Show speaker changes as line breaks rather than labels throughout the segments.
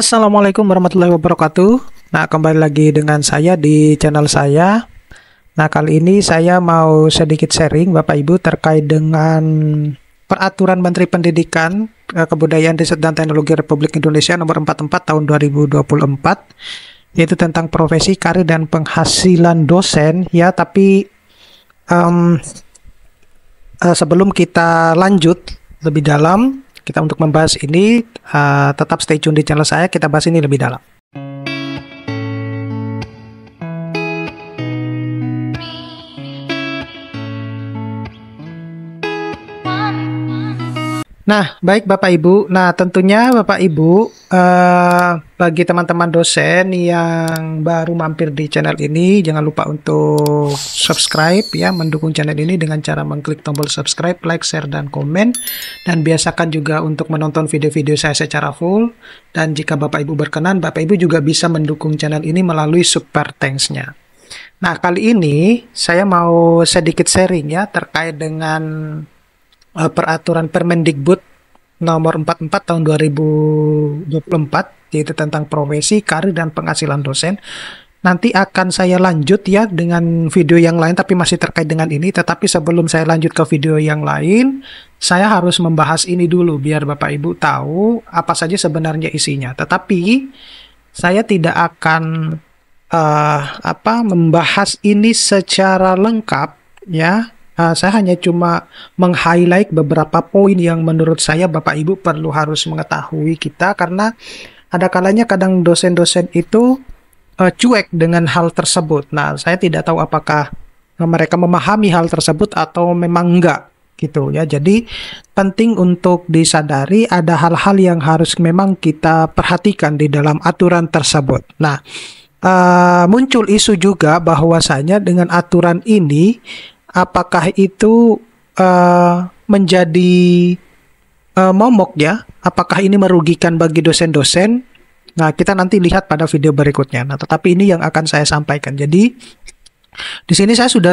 Assalamualaikum warahmatullahi wabarakatuh. Nah, kembali lagi dengan saya di channel saya. Nah, kali ini saya mau sedikit sharing Bapak Ibu terkait dengan Peraturan Menteri Pendidikan, Kebudayaan, Riset dan Teknologi Republik Indonesia Nomor 44 Tahun 2024, yaitu tentang profesi, karir, dan penghasilan dosen. Ya, tapi sebelum kita lanjut lebih dalam, kita untuk membahas ini, tetap stay tune di channel saya, kita bahas ini lebih dalam. Nah, baik Bapak Ibu. Nah, tentunya Bapak Ibu, bagi teman-teman dosen yang baru mampir di channel ini, jangan lupa untuk subscribe ya, mendukung channel ini dengan cara mengklik tombol subscribe, like, share, dan komen. Dan biasakan juga untuk menonton video-video saya secara full. Dan jika Bapak Ibu berkenan, Bapak Ibu juga bisa mendukung channel ini melalui super thanks-nya. Nah, kali ini saya mau sedikit sharing ya terkait dengan Peraturan Permendikbud Nomor 44 Tahun 2024, yaitu tentang profesi, karir, dan penghasilan dosen. Nanti akan saya lanjut ya dengan video yang lain, tapi masih terkait dengan ini. Tetapi sebelum saya lanjut ke video yang lain, saya harus membahas ini dulu biar Bapak Ibu tahu apa saja sebenarnya isinya. Tetapi saya tidak akan membahas ini secara lengkap ya. Saya hanya cuma meng-highlight beberapa poin yang menurut saya Bapak Ibu perlu harus mengetahui kita, karena ada kalanya kadang dosen-dosen itu cuek dengan hal tersebut. Nah, saya tidak tahu apakah mereka memahami hal tersebut atau memang enggak gitu ya. Jadi penting untuk disadari ada hal-hal yang harus memang kita perhatikan di dalam aturan tersebut. Nah, muncul isu juga bahwasanya dengan aturan ini apakah itu menjadi momok ya? Apakah ini merugikan bagi dosen-dosen? Nah, kita nanti lihat pada video berikutnya. Nah, tetapi ini yang akan saya sampaikan. Jadi, di sini saya sudah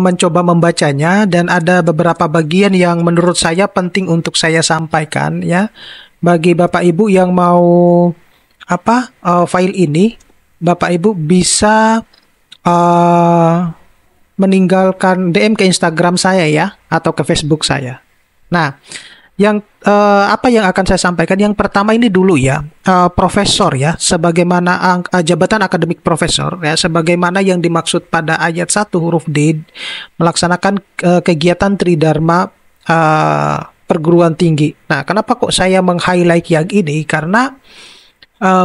mencoba membacanya dan ada beberapa bagian yang menurut saya penting untuk saya sampaikan ya. Bagi Bapak Ibu yang mau file ini, Bapak Ibu bisa meninggalkan DM ke Instagram saya ya, atau ke Facebook saya. Nah, yang apa yang akan saya sampaikan, yang pertama ini dulu ya, profesor ya, sebagaimana jabatan akademik profesor ya, sebagaimana yang dimaksud pada ayat 1 huruf D, melaksanakan kegiatan tridharma perguruan tinggi. Nah, kenapa kok saya meng-highlight yang ini? Karena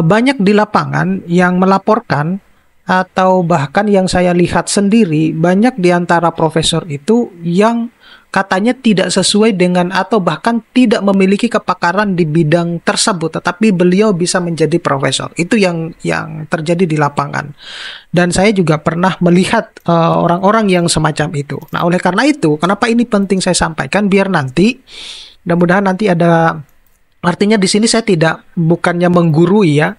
banyak di lapangan yang melaporkan, atau bahkan yang saya lihat sendiri, banyak di antara profesor itu yang katanya tidak sesuai dengan atau bahkan tidak memiliki kepakaran di bidang tersebut, tetapi beliau bisa menjadi profesor. Itu yang terjadi di lapangan. Dan saya juga pernah melihat orang-orang yang semacam itu. Nah, oleh karena itu, kenapa ini penting saya sampaikan, biar nanti, mudah-mudahan nanti ada, artinya di sini saya bukannya menggurui ya,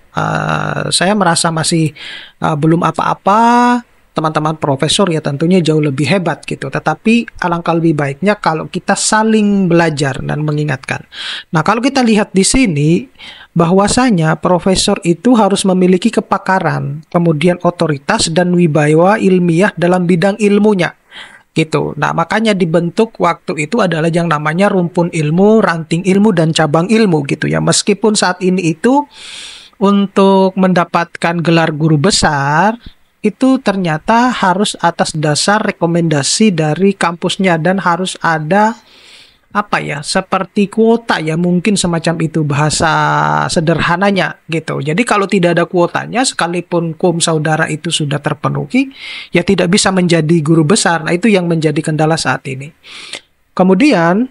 saya merasa masih belum apa-apa. Teman-teman profesor ya tentunya jauh lebih hebat gitu. Tetapi alangkah lebih baiknya kalau kita saling belajar dan mengingatkan. Nah, kalau kita lihat di sini bahwasanya profesor itu harus memiliki kepakaran, kemudian otoritas dan wibawa ilmiah dalam bidang ilmunya. Gitu. Nah, makanya dibentuk waktu itu adalah yang namanya rumpun ilmu, ranting ilmu, dan cabang ilmu gitu ya. Meskipun saat ini itu untuk mendapatkan gelar guru besar itu ternyata harus atas dasar rekomendasi dari kampusnya dan harus ada seperti kuota ya, mungkin semacam itu bahasa sederhananya gitu. Jadi kalau tidak ada kuotanya, sekalipun kum saudara itu sudah terpenuhi, ya tidak bisa menjadi guru besar. Nah, itu yang menjadi kendala saat ini. Kemudian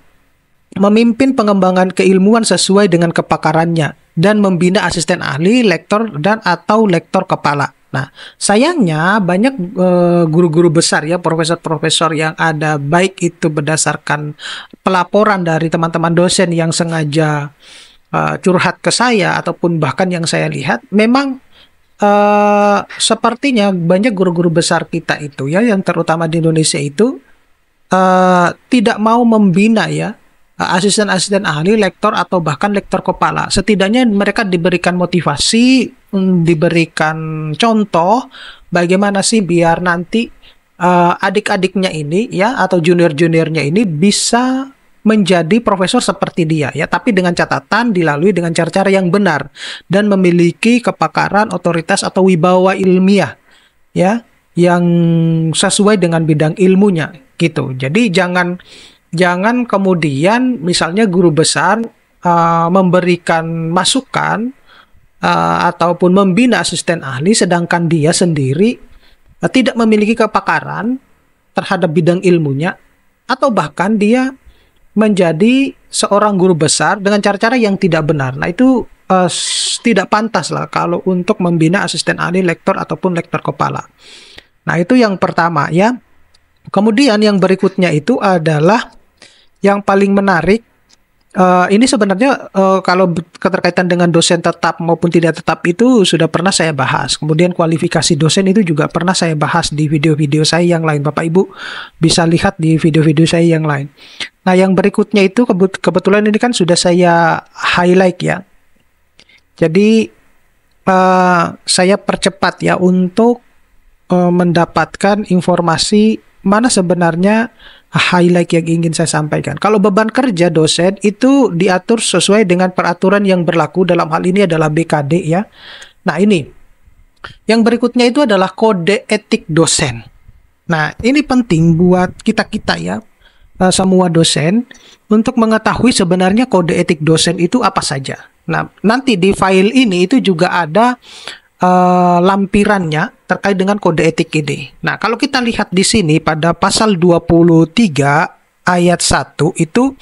memimpin pengembangan keilmuan sesuai dengan kepakarannya dan membina asisten ahli, lektor, dan atau lektor kepala. Nah, sayangnya banyak guru-guru besar ya, profesor-profesor yang ada, baik itu berdasarkan pelaporan dari teman-teman dosen yang sengaja curhat ke saya, ataupun bahkan yang saya lihat, memang sepertinya banyak guru-guru besar kita itu ya, yang terutama di Indonesia itu tidak mau membina ya asisten-asisten ahli, lektor, atau bahkan lektor kepala. Setidaknya mereka diberikan motivasi, diberikan contoh bagaimana sih biar nanti adik-adiknya ini ya atau junior-juniornya ini bisa menjadi profesor seperti dia ya, tapi dengan catatan dilalui dengan cara-cara yang benar dan memiliki kepakaran, otoritas atau wibawa ilmiah ya yang sesuai dengan bidang ilmunya gitu. Jadi jangan kemudian misalnya guru besar memberikan masukan ataupun membina asisten ahli sedangkan dia sendiri tidak memiliki kepakaran terhadap bidang ilmunya atau bahkan dia menjadi seorang guru besar dengan cara-cara yang tidak benar. Nah, itu tidak pantas lah kalau untuk membina asisten ahli, lektor ataupun lektor kepala. Nah, itu yang pertama ya. Kemudian yang berikutnya itu adalah yang paling menarik. Ini sebenarnya kalau keterkaitan dengan dosen tetap maupun tidak tetap itu sudah pernah saya bahas. Kemudian kualifikasi dosen itu juga pernah saya bahas di video-video saya yang lain. Bapak Ibu bisa lihat di video-video saya yang lain. Nah, yang berikutnya itu kebetulan ini kan sudah saya highlight ya. Jadi saya percepat ya untuk mendapatkan informasi mana sebenarnya highlight yang ingin saya sampaikan. Kalau beban kerja dosen itu diatur sesuai dengan peraturan yang berlaku, dalam hal ini adalah BKD ya. Nah, ini yang berikutnya itu adalah kode etik dosen. Nah, ini penting buat kita-kita ya, semua dosen untuk mengetahui sebenarnya kode etik dosen itu apa saja. Nah, nanti di file ini itu juga ada lampirannya terkait dengan kode etik ini. Nah, kalau kita lihat di sini pada pasal 23 ayat 1 itu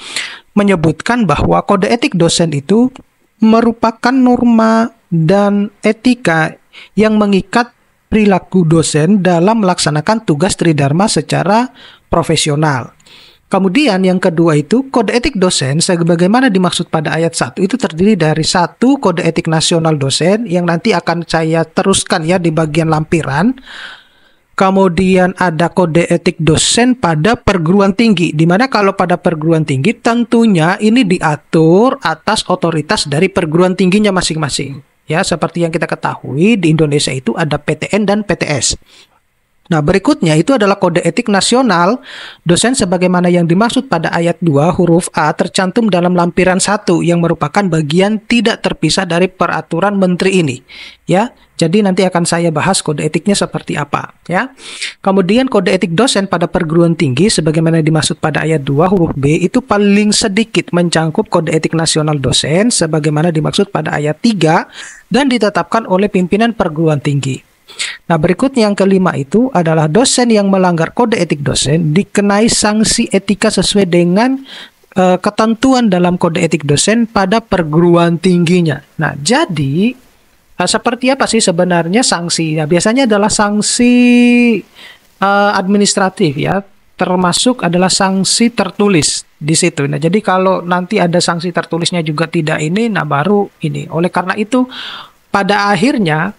menyebutkan bahwa kode etik dosen itu merupakan norma dan etika yang mengikat perilaku dosen dalam melaksanakan tugas tridharma secara profesional. Kemudian yang kedua itu kode etik dosen sebagaimana dimaksud pada ayat 1 itu terdiri dari satu kode etik nasional dosen yang nanti akan saya teruskan ya di bagian lampiran. Kemudian ada kode etik dosen pada perguruan tinggi, di mana kalau pada perguruan tinggi tentunya ini diatur atas otoritas dari perguruan tingginya masing-masing. Ya, seperti yang kita ketahui di Indonesia itu ada PTN dan PTS. Nah, berikutnya itu adalah kode etik nasional dosen sebagaimana yang dimaksud pada ayat 2 huruf A tercantum dalam lampiran 1 yang merupakan bagian tidak terpisah dari peraturan menteri ini. Ya, jadi nanti akan saya bahas kode etiknya seperti apa. Ya, kemudian kode etik dosen pada perguruan tinggi sebagaimana dimaksud pada ayat 2 huruf B itu paling sedikit mencangkup kode etik nasional dosen sebagaimana dimaksud pada ayat 3 dan ditetapkan oleh pimpinan perguruan tinggi. Nah, berikutnya yang kelima itu adalah dosen yang melanggar kode etik dosen dikenai sanksi etika sesuai dengan ketentuan dalam kode etik dosen pada perguruan tingginya. Nah, jadi seperti apa sih sebenarnya sanksi? Nah, biasanya adalah sanksi administratif ya, termasuk adalah sanksi tertulis di situ. Nah, jadi kalau nanti ada sanksi tertulisnya juga tidak ini, nah baru ini. Oleh karena itu, pada akhirnya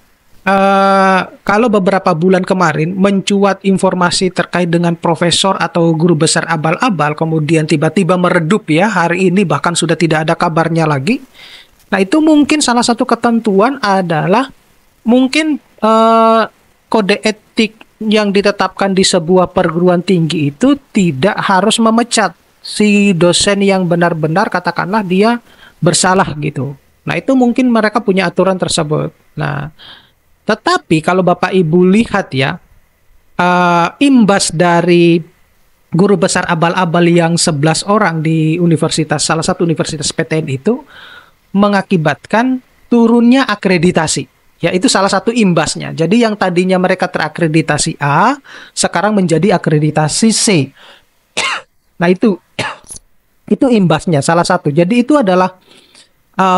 kalau beberapa bulan kemarin mencuat informasi terkait dengan profesor atau guru besar abal-abal, kemudian tiba-tiba meredup ya, hari ini bahkan sudah tidak ada kabarnya lagi. Nah, itu mungkin salah satu ketentuan adalah mungkin kode etik yang ditetapkan di sebuah perguruan tinggi itu tidak harus memecat si dosen yang benar-benar katakanlah dia bersalah gitu. Nah, itu mungkin mereka punya aturan tersebut. Nah, tetapi kalau Bapak Ibu lihat ya, imbas dari guru besar abal-abal yang 11 orang di universitas, salah satu universitas PTN itu, mengakibatkan turunnya akreditasi. Ya, itu salah satu imbasnya. Jadi yang tadinya mereka terakreditasi A, sekarang menjadi akreditasi C. Nah, itu imbasnya salah satu. Jadi itu adalah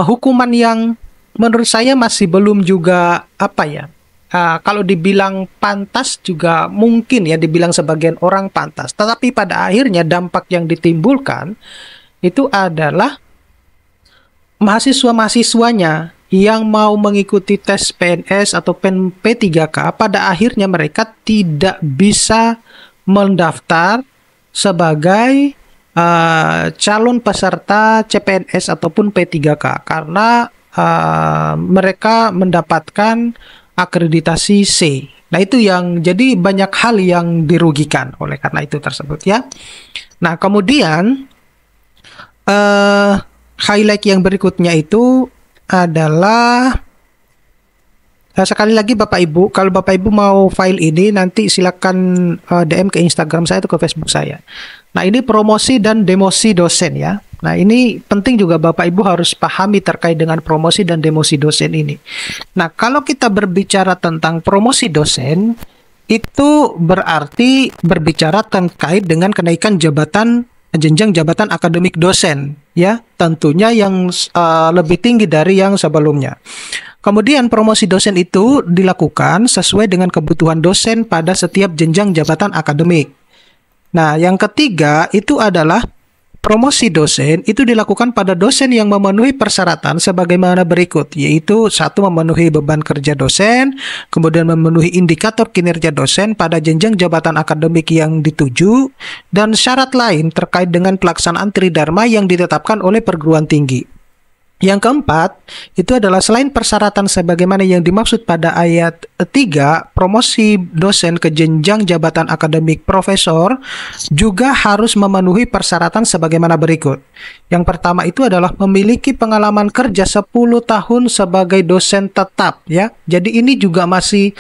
hukuman yang menurut saya masih belum juga apa ya, kalau dibilang pantas juga mungkin ya, dibilang sebagian orang pantas. Tetapi pada akhirnya dampak yang ditimbulkan itu adalah mahasiswa-mahasiswanya yang mau mengikuti tes PNS atau P3K, pada akhirnya mereka tidak bisa mendaftar sebagai calon peserta CPNS ataupun P3K karena mereka mendapatkan akreditasi C. Nah, itu yang jadi banyak hal yang dirugikan oleh karena itu tersebut ya. Nah, kemudian highlight yang berikutnya itu adalah sekali lagi Bapak Ibu, kalau Bapak Ibu mau file ini nanti silakan DM ke Instagram saya atau ke Facebook saya. Nah, ini promosi dan demosi dosen ya. Nah, ini penting juga Bapak Ibu harus pahami terkait dengan promosi dan demosi dosen ini. Nah, kalau kita berbicara tentang promosi dosen, itu berarti berbicara terkait dengan kenaikan jabatan, jenjang jabatan akademik dosen ya, tentunya yang lebih tinggi dari yang sebelumnya. Kemudian promosi dosen itu dilakukan sesuai dengan kebutuhan dosen pada setiap jenjang jabatan akademik. Nah, yang ketiga itu adalah promosi dosen itu dilakukan pada dosen yang memenuhi persyaratan sebagaimana berikut, yaitu satu, memenuhi beban kerja dosen, kemudian memenuhi indikator kinerja dosen pada jenjang jabatan akademik yang dituju, dan syarat lain terkait dengan pelaksanaan tridharma yang ditetapkan oleh perguruan tinggi. Yang keempat, itu adalah selain persyaratan sebagaimana yang dimaksud pada ayat 3, promosi dosen ke jenjang jabatan akademik profesor juga harus memenuhi persyaratan sebagaimana berikut. Yang pertama itu adalah memiliki pengalaman kerja 10 tahun sebagai dosen tetap ya. Jadi ini juga masih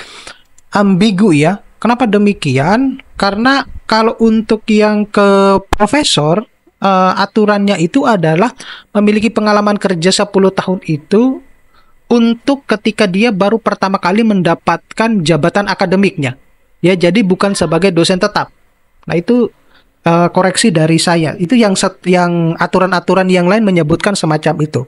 ambigu ya. Kenapa demikian? Karena kalau untuk yang ke profesor, aturannya itu adalah memiliki pengalaman kerja 10 tahun itu untuk ketika dia baru pertama kali mendapatkan jabatan akademiknya. Ya, jadi bukan sebagai dosen tetap. Nah, itu koreksi dari saya. Itu yang aturan-aturan yang lain menyebutkan semacam itu.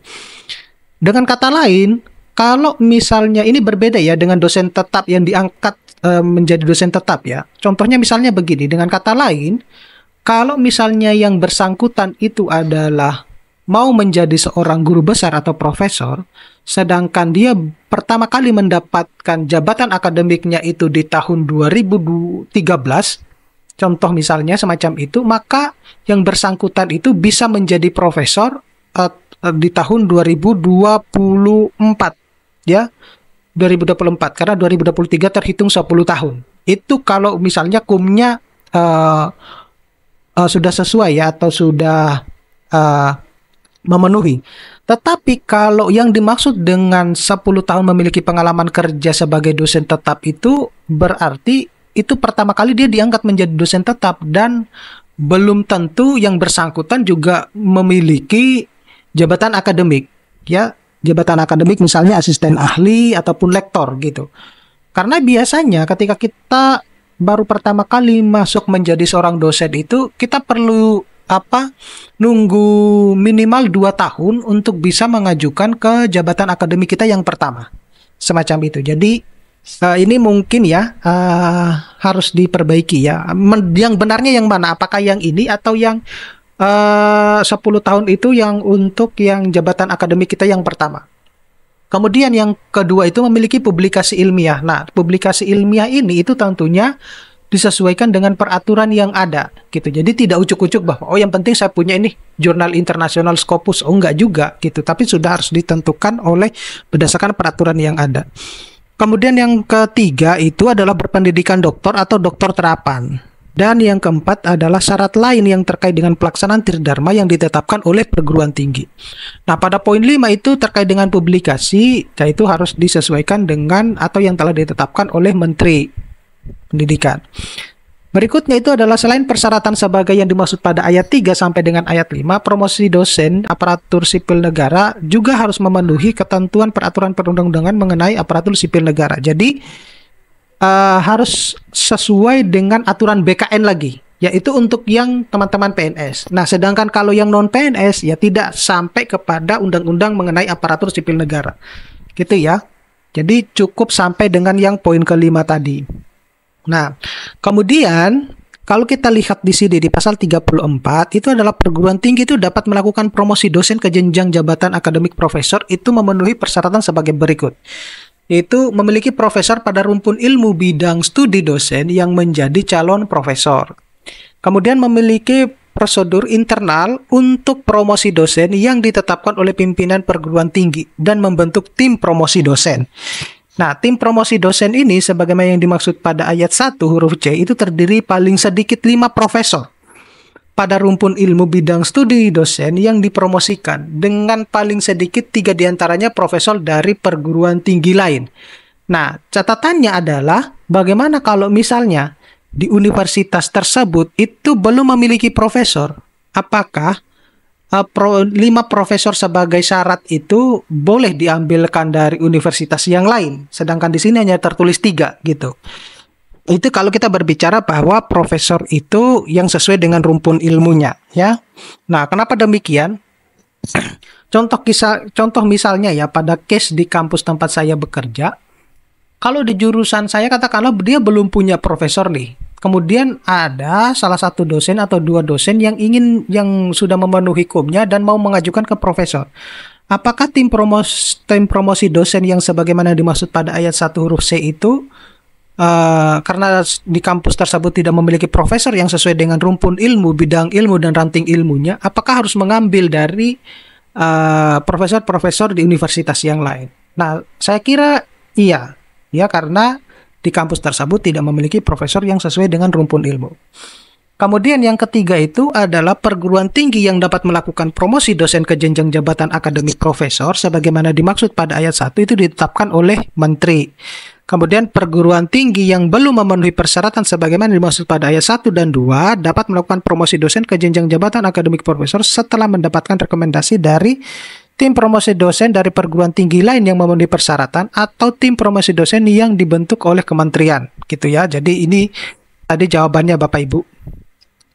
Dengan kata lain, kalau misalnya ini berbeda ya dengan dosen tetap yang diangkat menjadi dosen tetap ya. Contohnya misalnya begini, dengan kata lain, kalau misalnya yang bersangkutan itu adalah mau menjadi seorang guru besar atau profesor, sedangkan dia pertama kali mendapatkan jabatan akademiknya itu di tahun 2013, contoh misalnya semacam itu, maka yang bersangkutan itu bisa menjadi profesor di tahun 2024 ya, 2024, karena 2023 terhitung 10 tahun. Itu kalau misalnya kumnya sudah sesuai ya, atau sudah memenuhi. Tetapi kalau yang dimaksud dengan 10 tahun memiliki pengalaman kerja sebagai dosen tetap itu berarti itu pertama kali dia diangkat menjadi dosen tetap dan belum tentu yang bersangkutan juga memiliki jabatan akademik ya, jabatan akademik misalnya asisten ahli ataupun lektor gitu. Karena biasanya ketika kita baru pertama kali masuk menjadi seorang dosen itu kita perlu nunggu minimal 2 tahun untuk bisa mengajukan ke jabatan akademik kita yang pertama. Semacam itu. Jadi ini mungkin ya harus diperbaiki ya. Yang benarnya yang mana? Apakah yang ini atau yang 10 tahun itu yang untuk yang jabatan akademik kita yang pertama? Kemudian yang kedua itu memiliki publikasi ilmiah. Nah, publikasi ilmiah ini itu tentunya disesuaikan dengan peraturan yang ada gitu. Jadi tidak ucuk-ucuk bahwa yang penting saya punya ini jurnal internasional Scopus. Enggak juga gitu. Tapi sudah harus ditentukan oleh berdasarkan peraturan yang ada. Kemudian yang ketiga itu adalah berpendidikan doktor atau doktor terapan. Dan yang keempat adalah syarat lain yang terkait dengan pelaksanaan tridharma yang ditetapkan oleh perguruan tinggi. Nah, pada poin 5 itu terkait dengan publikasi, yaitu harus disesuaikan dengan atau yang telah ditetapkan oleh Menteri Pendidikan. Berikutnya itu adalah selain persyaratan sebagai yang dimaksud pada ayat 3 sampai dengan ayat 5, promosi dosen aparatur sipil negara juga harus memenuhi ketentuan peraturan perundang-undangan mengenai aparatur sipil negara. Jadi harus sesuai dengan aturan BKN lagi, yaitu untuk yang teman-teman PNS. Nah, sedangkan kalau yang non-PNS ya tidak sampai kepada undang-undang mengenai aparatur sipil negara. Gitu ya. Jadi cukup sampai dengan yang poin kelima tadi. Nah, kemudian kalau kita lihat di sini di pasal 34 itu adalah perguruan tinggi itu dapat melakukan promosi dosen ke jenjang jabatan akademik profesor itu memenuhi persyaratan sebagai berikut. Yaitu memiliki profesor pada rumpun ilmu bidang studi dosen yang menjadi calon profesor. Kemudian memiliki prosedur internal untuk promosi dosen yang ditetapkan oleh pimpinan perguruan tinggi dan membentuk tim promosi dosen. Nah, tim promosi dosen ini sebagaimana yang dimaksud pada ayat 1 huruf C itu terdiri paling sedikit 5 profesor pada rumpun ilmu bidang studi dosen yang dipromosikan, dengan paling sedikit 3 diantaranya profesor dari perguruan tinggi lain. Nah, catatannya adalah bagaimana kalau misalnya di universitas tersebut itu belum memiliki profesor, apakah 5 profesor sebagai syarat itu boleh diambilkan dari universitas yang lain, sedangkan di sini hanya tertulis 3 gitu. Itu kalau kita berbicara bahwa profesor itu yang sesuai dengan rumpun ilmunya, ya. Nah, kenapa demikian? Contoh misalnya ya, pada case di kampus tempat saya bekerja, kalau di jurusan saya katakanlah dia belum punya profesor nih. Kemudian ada salah satu dosen atau 2 dosen yang sudah memenuhi hukumnya dan mau mengajukan ke profesor. Apakah tim promosi dosen yang sebagaimana dimaksud pada ayat 1 huruf C itu karena di kampus tersebut tidak memiliki profesor yang sesuai dengan rumpun ilmu, bidang ilmu dan ranting ilmunya, apakah harus mengambil dari profesor-profesor di universitas yang lain? Nah, saya kira iya, ya, karena di kampus tersebut tidak memiliki profesor yang sesuai dengan rumpun ilmu. Kemudian yang ketiga itu adalah perguruan tinggi yang dapat melakukan promosi dosen ke jenjang jabatan akademik profesor sebagaimana dimaksud pada ayat 1 itu ditetapkan oleh menteri. Kemudian perguruan tinggi yang belum memenuhi persyaratan sebagaimana dimaksud pada ayat 1 dan 2 dapat melakukan promosi dosen ke jenjang jabatan akademik profesor setelah mendapatkan rekomendasi dari tim promosi dosen dari perguruan tinggi lain yang memenuhi persyaratan atau tim promosi dosen yang dibentuk oleh kementerian, gitu ya. Jadi ini tadi jawabannya Bapak Ibu.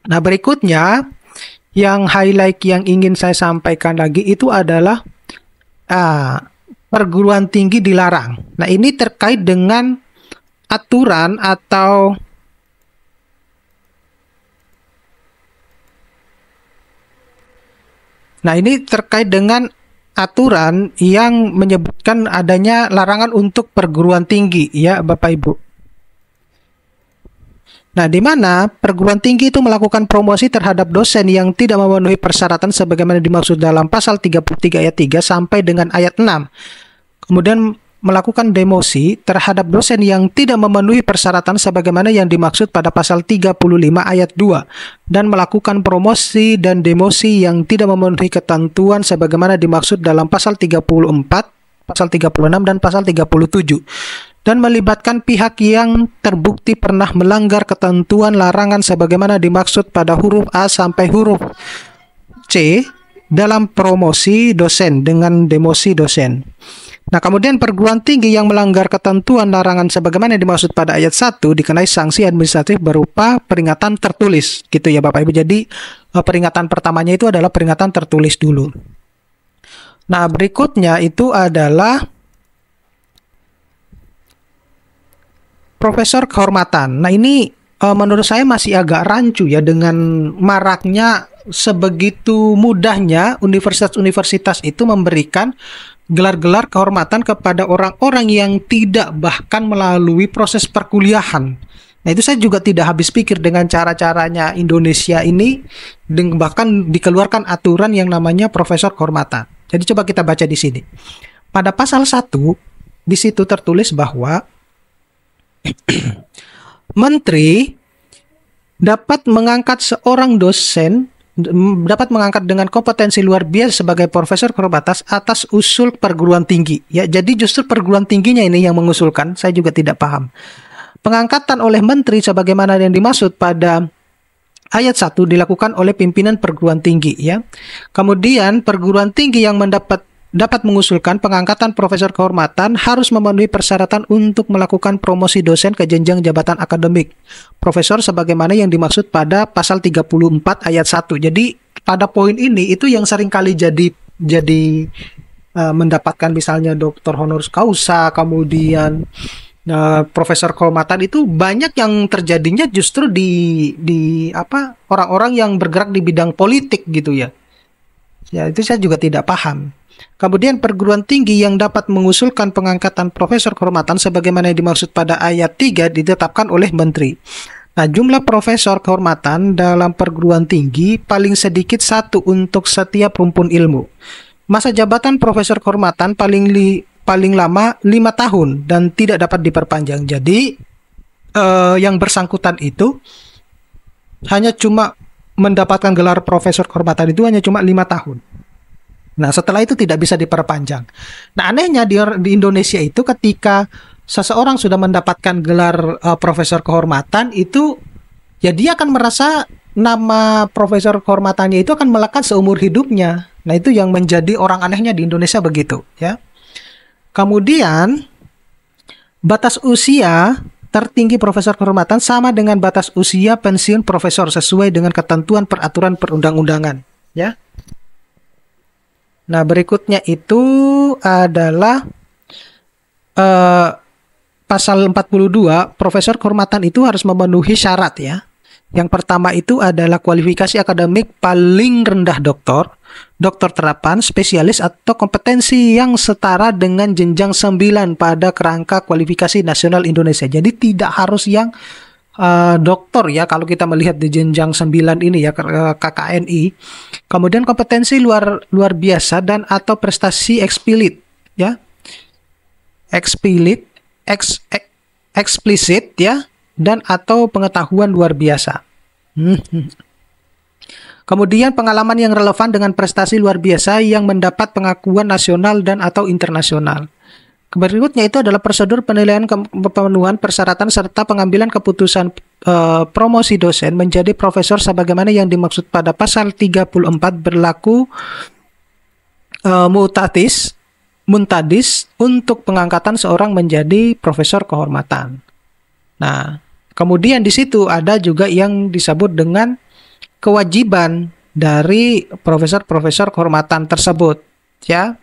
Nah, berikutnya yang highlight yang ingin saya sampaikan lagi itu adalah perguruan tinggi dilarang. Nah, ini terkait dengan aturan atau aturan yang menyebutkan adanya larangan untuk perguruan tinggi, ya Bapak Ibu. Nah, di mana perguruan tinggi itu melakukan promosi terhadap dosen yang tidak memenuhi persyaratan sebagaimana dimaksud dalam pasal 33 ayat 3 sampai dengan ayat 6. Kemudian melakukan demosi terhadap dosen yang tidak memenuhi persyaratan sebagaimana yang dimaksud pada pasal 35 ayat 2 dan melakukan promosi dan demosi yang tidak memenuhi ketentuan sebagaimana dimaksud dalam pasal 34, pasal 36 dan pasal 37 dan melibatkan pihak yang terbukti pernah melanggar ketentuan larangan sebagaimana dimaksud pada huruf A sampai huruf C dalam promosi dosen dengan demosi dosen. Nah, kemudian perguruan tinggi yang melanggar ketentuan larangan sebagaimana dimaksud pada ayat 1 dikenai sanksi administratif berupa peringatan tertulis, gitu ya Bapak Ibu. Jadi peringatan pertamanya itu adalah peringatan tertulis dulu. Nah, berikutnya itu adalah profesor kehormatan. Nah, ini menurut saya masih agak rancu ya dengan maraknya sebegitu mudahnya universitas-universitas itu memberikan gelar-gelar kehormatan kepada orang-orang yang tidak bahkan melalui proses perkuliahan. Nah, itu saya juga tidak habis pikir dengan cara-caranya Indonesia ini, bahkan dikeluarkan aturan yang namanya profesor kehormatan. Jadi coba kita baca di sini. Pada pasal 1, di situ tertulis bahwa menteri dapat mengangkat seorang dosen dengan kompetensi luar biasa sebagai profesor kehormatan atas usul perguruan tinggi. Ya, jadi justru perguruan tingginya ini yang mengusulkan. Saya juga tidak paham. Pengangkatan oleh menteri sebagaimana yang dimaksud pada ayat 1 dilakukan oleh pimpinan perguruan tinggi, ya. Kemudian perguruan tinggi yang dapat mengusulkan pengangkatan profesor kehormatan harus memenuhi persyaratan untuk melakukan promosi dosen ke jenjang jabatan akademik profesor sebagaimana yang dimaksud pada pasal 34 ayat 1. Jadi pada poin ini itu yang seringkali jadi mendapatkan misalnya doktor honoris causa, kemudian profesor kehormatan itu banyak yang terjadinya justru di orang-orang yang bergerak di bidang politik gitu ya. Ya, itu saya juga tidak paham. Kemudian perguruan tinggi yang dapat mengusulkan pengangkatan profesor kehormatan sebagaimana yang dimaksud pada ayat 3 ditetapkan oleh menteri. Nah, jumlah profesor kehormatan dalam perguruan tinggi paling sedikit satu untuk setiap rumpun ilmu. Masa jabatan profesor kehormatan paling lama 5 tahun dan tidak dapat diperpanjang. Jadi, yang bersangkutan itu hanya cuma mendapatkan gelar profesor kehormatan itu hanya cuma 5 tahun. Nah, setelah itu tidak bisa diperpanjang. Nah, anehnya di Indonesia itu ketika seseorang sudah mendapatkan gelar profesor kehormatan itu, ya dia akan merasa nama profesor kehormatannya itu akan melekat seumur hidupnya. Nah, itu yang menjadi orang anehnya di Indonesia begitu, ya. Kemudian batas usia tertinggi profesor kehormatan sama dengan batas usia pensiun profesor sesuai dengan ketentuan peraturan perundang-undangan, ya. Nah, berikutnya itu adalah pasal 42, profesor kehormatan itu harus memenuhi syarat, ya. Yang pertama itu adalah kualifikasi akademik paling rendah doktor terapan, spesialis atau kompetensi yang setara dengan jenjang 9 pada kerangka kualifikasi nasional Indonesia. Jadi tidak harus yang doktor, ya, kalau kita melihat di jenjang 9 ini, ya, KKNI. Kemudian kompetensi luar biasa dan atau prestasi eksplisit, ya. Eksplisit, ya, dan atau pengetahuan luar biasa. Kemudian pengalaman yang relevan dengan prestasi luar biasa yang mendapat pengakuan nasional dan atau internasional. Berikutnya itu adalah prosedur penilaian pemenuhan persyaratan serta pengambilan keputusan promosi dosen menjadi profesor sebagaimana yang dimaksud pada pasal 34 berlaku muntadis untuk pengangkatan seorang menjadi profesor kehormatan. Nah, kemudian di situ ada juga yang disebut dengan kewajiban dari profesor-profesor kehormatan tersebut, ya.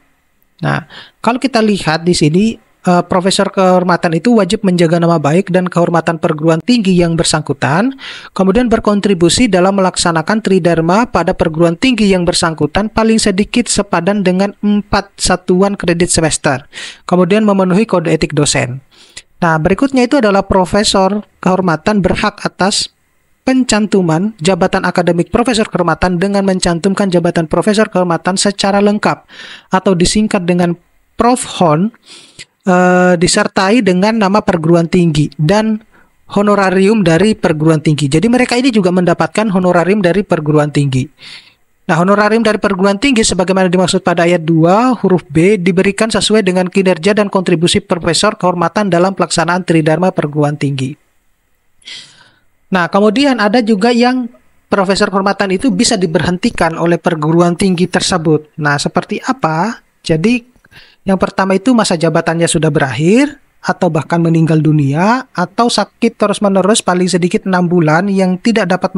Nah, kalau kita lihat di sini, profesor kehormatan itu wajib menjaga nama baik dan kehormatan perguruan tinggi yang bersangkutan, kemudian berkontribusi dalam melaksanakan tridharma pada perguruan tinggi yang bersangkutan paling sedikit sepadan dengan 4 satuan kredit semester, kemudian memenuhi kode etik dosen. Nah, berikutnya itu adalah profesor kehormatan berhak atas pencantuman jabatan akademik profesor kehormatan dengan mencantumkan jabatan profesor kehormatan secara lengkap atau disingkat dengan Prof. Hon, disertai dengan nama perguruan tinggi dan honorarium dari perguruan tinggi. Jadi mereka ini juga mendapatkan honorarium dari perguruan tinggi. Nah, honorarium dari perguruan tinggi sebagaimana dimaksud pada ayat 2 huruf B diberikan sesuai dengan kinerja dan kontribusi profesor kehormatan dalam pelaksanaan tridharma perguruan tinggi. Nah, kemudian ada juga yang profesor kehormatan itu bisa diberhentikan oleh perguruan tinggi tersebut. Nah, seperti apa? Jadi, yang pertama itu masa jabatannya sudah berakhir, atau bahkan meninggal dunia, atau sakit terus-menerus paling sedikit 6 bulan yang tidak dapat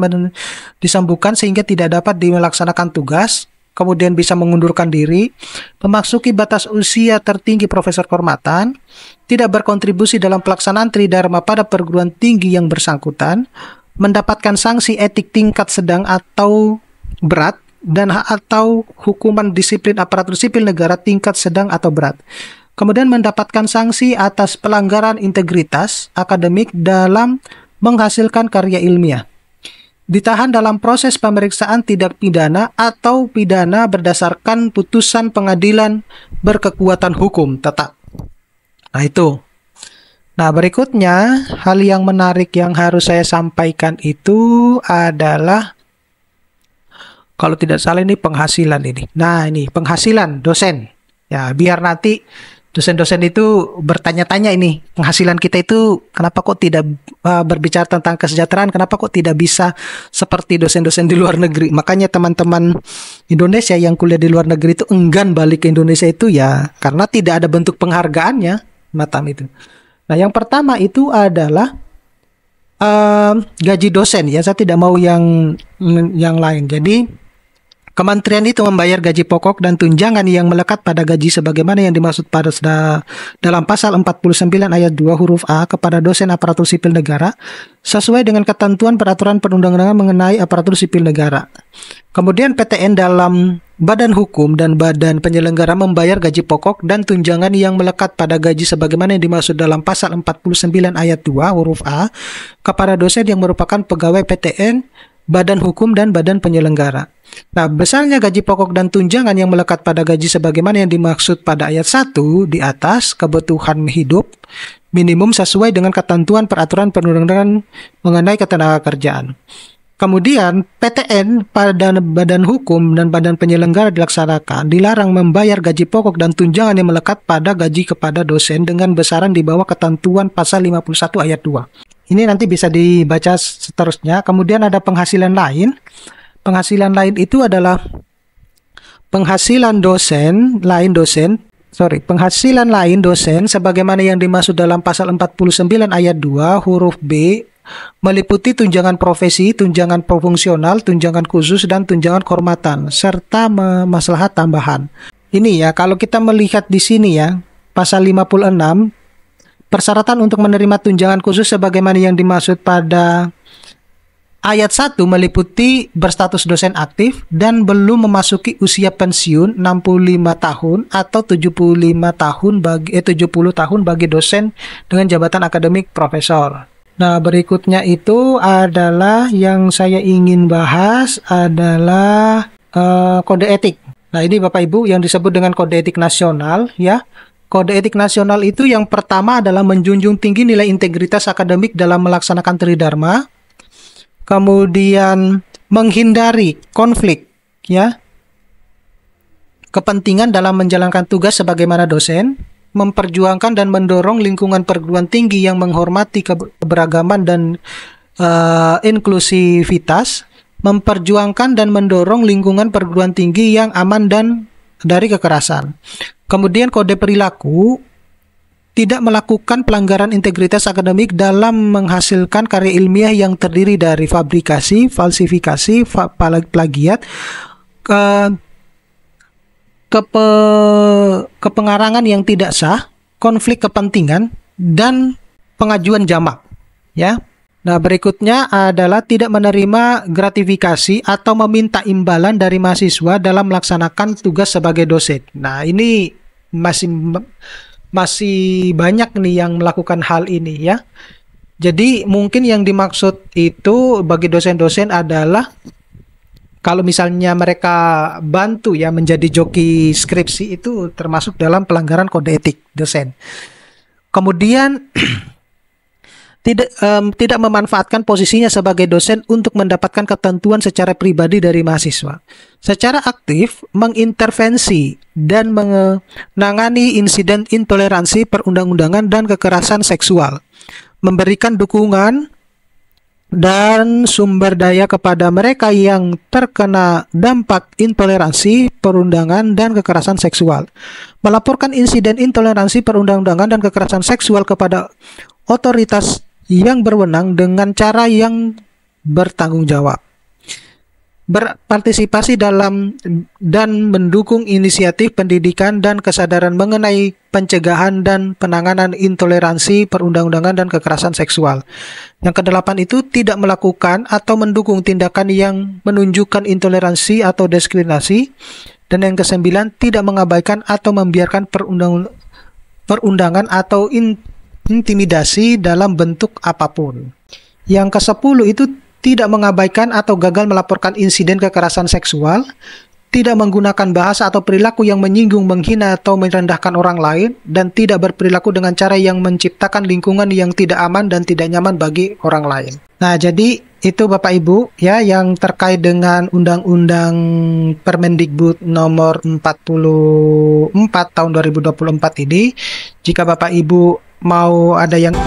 disembuhkan sehingga tidak dapat dilaksanakan tugas, kemudian bisa mengundurkan diri, memasuki batas usia tertinggi profesor kehormatan, tidak berkontribusi dalam pelaksanaan tridharma pada perguruan tinggi yang bersangkutan, mendapatkan sanksi etik tingkat sedang atau berat, dan atau hukuman disiplin aparatur sipil negara tingkat sedang atau berat. Kemudian mendapatkan sanksi atas pelanggaran integritas akademik dalam menghasilkan karya ilmiah. Ditahan dalam proses pemeriksaan tindak pidana atau pidana berdasarkan putusan pengadilan berkekuatan hukum tetap. Nah, itu. Nah, berikutnya hal yang menarik yang harus saya sampaikan itu adalah, kalau tidak salah ini penghasilan ini. Nah, ini penghasilan dosen. Ya, biar nanti dosen-dosen itu bertanya-tanya ini, penghasilan kita itu kenapa kok tidak berbicara tentang kesejahteraan, kenapa kok tidak bisa seperti dosen-dosen di luar negeri. Makanya teman-teman Indonesia yang kuliah di luar negeri itu enggan balik ke Indonesia itu ya karena tidak ada bentuk penghargaannya macam itu. Nah, yang pertama itu adalah gaji dosen, ya. Saya tidak mau yang lain. Jadi Kementerian itu membayar gaji pokok dan tunjangan yang melekat pada gaji sebagaimana yang dimaksud pada dalam pasal 49 ayat 2 huruf A kepada dosen aparatur sipil negara sesuai dengan ketentuan peraturan perundang-undangan mengenai aparatur sipil negara. Kemudian PTN dalam badan hukum dan badan penyelenggara membayar gaji pokok dan tunjangan yang melekat pada gaji sebagaimana yang dimaksud dalam pasal 49 ayat 2 huruf A kepada dosen yang merupakan pegawai PTN, badan hukum dan badan penyelenggara. Nah, besarnya gaji pokok dan tunjangan yang melekat pada gaji sebagaimana yang dimaksud pada ayat 1 di atas kebutuhan hidup minimum sesuai dengan ketentuan peraturan perundang-undangan mengenai ketenagakerjaan. Kemudian PTN pada badan hukum dan badan penyelenggara dilarang membayar gaji pokok dan tunjangan yang melekat pada gaji kepada dosen dengan besaran di bawah ketentuan pasal 51 ayat 2. Ini nanti bisa dibaca seterusnya. Kemudian ada penghasilan lain. Penghasilan lain itu adalah penghasilan lain dosen sebagaimana yang dimaksud dalam pasal 49 ayat 2 huruf B meliputi tunjangan profesi, tunjangan fungsional, tunjangan khusus dan tunjangan kehormatan serta maslahat tambahan. Ini ya, kalau kita melihat di sini ya, pasal 56 persyaratan untuk menerima tunjangan khusus sebagaimana yang dimaksud pada ayat 1 meliputi berstatus dosen aktif dan belum memasuki usia pensiun 65 tahun atau 70 tahun bagi dosen dengan jabatan akademik profesor. Nah, berikutnya itu adalah yang saya ingin bahas adalah kode etik. Nah, ini Bapak Ibu yang disebut dengan kode etik nasional ya. Kode etik nasional itu yang pertama adalah menjunjung tinggi nilai integritas akademik dalam melaksanakan tridharma. Kemudian menghindari konflik ya kepentingan dalam menjalankan tugas sebagaimana dosen, memperjuangkan dan mendorong lingkungan perguruan tinggi yang menghormati keberagaman dan inklusivitas, memperjuangkan dan mendorong lingkungan perguruan tinggi yang aman dan dari kekerasan. Kemudian kode perilaku tidak melakukan pelanggaran integritas akademik dalam menghasilkan karya ilmiah yang terdiri dari fabrikasi, falsifikasi, plagiat, kepengarangan yang tidak sah, konflik kepentingan, dan pengajuan jamak. Ya. Nah, berikutnya adalah tidak menerima gratifikasi atau meminta imbalan dari mahasiswa dalam melaksanakan tugas sebagai dosen. Nah, ini masih banyak nih yang melakukan hal ini ya. Jadi mungkin yang dimaksud itu bagi dosen-dosen adalah kalau misalnya mereka bantu ya menjadi joki skripsi itu termasuk dalam pelanggaran kode etik dosen. Kemudian tidak memanfaatkan posisinya sebagai dosen untuk mendapatkan ketentuan secara pribadi dari mahasiswa. Secara aktif mengintervensi dan menangani insiden intoleransi perundang-undangan dan kekerasan seksual. Memberikan dukungan dan sumber daya kepada mereka yang terkena dampak intoleransi perundangan dan kekerasan seksual. Melaporkan insiden intoleransi perundang-undangan dan kekerasan seksual kepada otoritas yang berwenang dengan cara yang bertanggung jawab. Berpartisipasi dalam dan mendukung inisiatif pendidikan dan kesadaran mengenai pencegahan dan penanganan intoleransi perundang-undangan dan kekerasan seksual. Yang kedelapan itu tidak melakukan atau mendukung tindakan yang menunjukkan intoleransi atau diskriminasi. Dan yang kesembilan tidak mengabaikan atau membiarkan perundangan atau intimidasi dalam bentuk apapun. Yang ke-10 itu tidak mengabaikan atau gagal melaporkan insiden kekerasan seksual, tidak menggunakan bahasa atau perilaku yang menyinggung, menghina atau merendahkan orang lain, dan tidak berperilaku dengan cara yang menciptakan lingkungan yang tidak aman dan tidak nyaman bagi orang lain. Nah, jadi itu Bapak Ibu ya yang terkait dengan Undang-Undang Permendikbud nomor 44 tahun 2024 ini. Jika Bapak Ibu mau ada yang